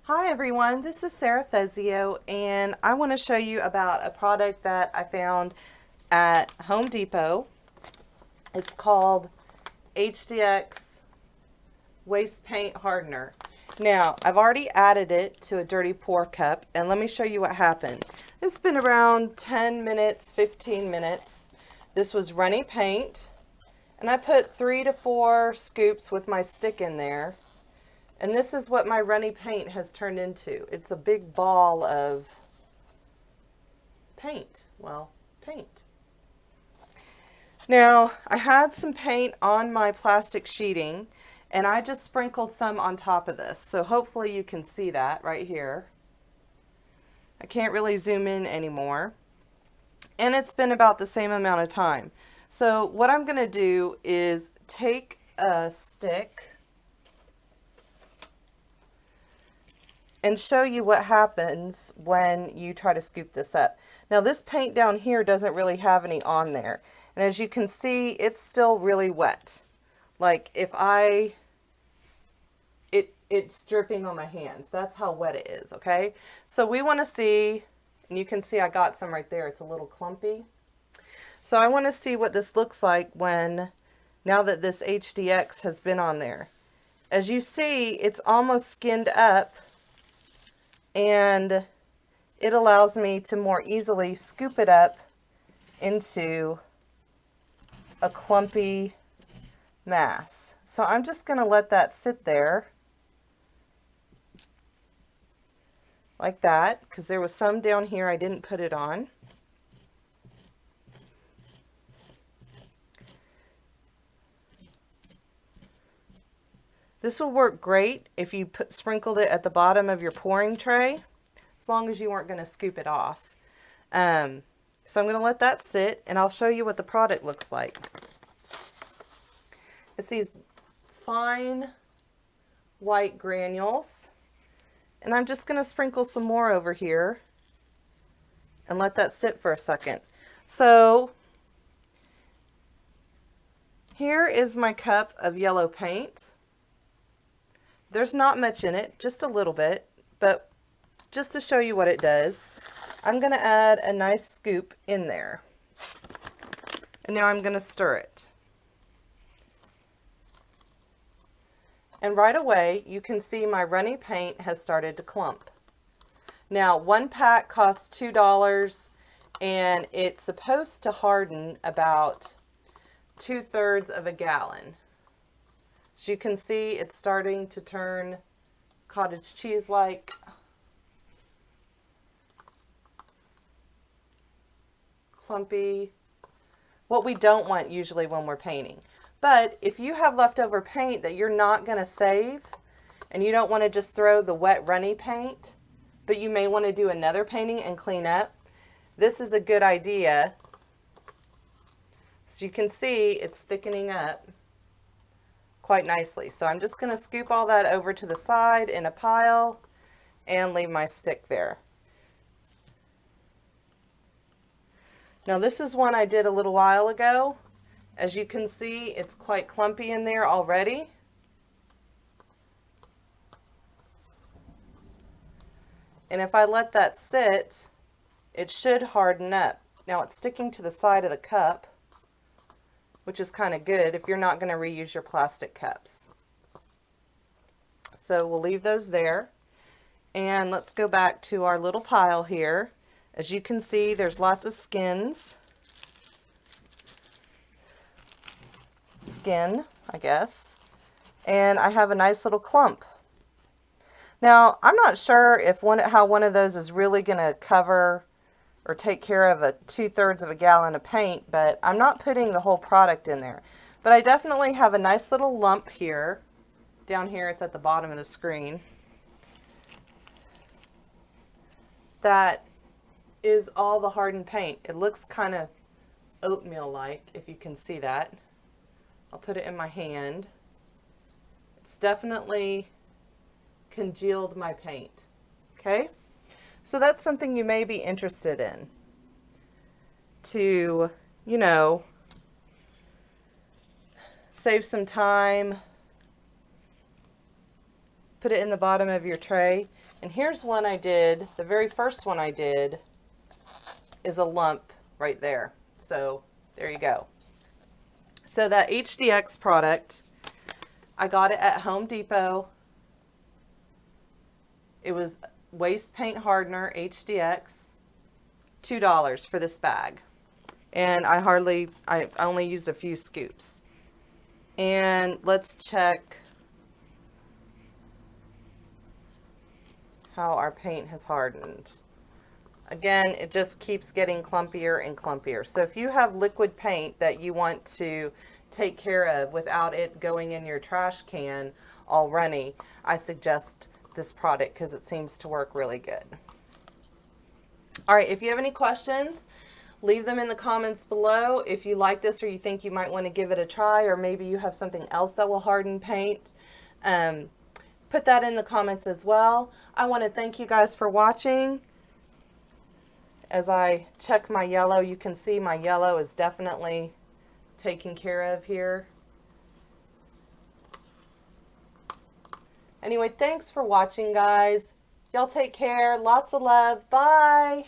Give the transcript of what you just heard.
Hi everyone, this is Sarah Fezio, and I want to show you about a product that I found at Home Depot. It's called HDX Waste Paint Hardener. Now, I've already added it to a dirty pour cup, and let me show you what happened. It's been around 10 minutes, 15 minutes. This was runny paint, and I put 3 to 4 scoops with my stick in there. And this is what my runny paint has turned into. It's a big ball of paint. Well, paint. Now, I had some paint on my plastic sheeting, and I just sprinkled some on top of this. So hopefully you can see that right here. I can't really zoom in anymore. And it's been about the same amount of time. So what I'm going to do is take a stick and show you what happens when you try to scoop this up. Now this paint down here doesn't really have any on there. And as you can see, it's still really wet. Like if it's dripping on my hands. That's how wet it is, okay? So we want to see, and you can see I got some right there. It's a little clumpy. So I want to see what this looks like now that this HDX has been on there. As you see, it's almost skinned up, and it allows me to more easily scoop it up into a clumpy mass. So I'm just going to let that sit there like that, because there was some down here I didn't put it on. This will work great if you sprinkled it at the bottom of your pouring tray, as long as you weren't going to scoop it off. So I'm going to let that sit, and I'll show you what the product looks like. It's these fine white granules, and I'm just going to sprinkle some more over here and let that sit for a second. So here is my cup of yellow paint. There's not much in it, just a little bit, but just to show you what it does, I'm going to add a nice scoop in there. And now I'm going to stir it. And right away, you can see my runny paint has started to clump. Now, one pack costs $2, and it's supposed to harden about 2/3 of a gallon. As you can see, it's starting to turn cottage cheese-like. Clumpy. What we don't want usually when we're painting. But if you have leftover paint that you're not going to save, and you don't want to just throw the wet runny paint, but you may want to do another painting and clean up, this is a good idea. As you can see, it's thickening up quite nicely. So I'm just going to scoop all that over to the side in a pile and leave my stick there. Now this is one I did a little while ago. As you can see, it's quite clumpy in there already. And if I let that sit, it should harden up. Now it's sticking to the side of the cup, which is kind of good if you're not going to reuse your plastic cups. So we'll leave those there. And let's go back to our little pile here. As you can see, there's lots of skin, I guess. And I have a nice little clump. Now, I'm not sure if how one of those is really going to cover or take care of a 2/3 of a gallon of paint, but I'm not putting the whole product in there. But I definitely have a nice little lump here. Down here, it's at the bottom of the screen. That is all the hardened paint. It looks kind of oatmeal-like, if you can see that. I'll put it in my hand. It's definitely congealed my paint. Okay? So that's something you may be interested in. To, save some time. Put it in the bottom of your tray. And here's one I did. The very first one I did is a lump right there. So there you go. So that HDX product, I got it at Home Depot. It was waste paint hardener HDX, $2 for this bag. And I only used a few scoops. And let's check how our paint has hardened. Again, it just keeps getting clumpier and clumpier. So if you have liquid paint that you want to take care of without it going in your trash can all runny, I suggest this product because it seems to work really good. All right, if you have any questions, leave them in the comments below. If you like this or you think you might want to give it a try, or maybe you have something else that will harden paint, put that in the comments as well. I want to thank you guys for watching. As I check my yellow, you can see my yellow is definitely taken care of here. Anyway, thanks for watching, guys. Y'all take care. Lots of love. Bye.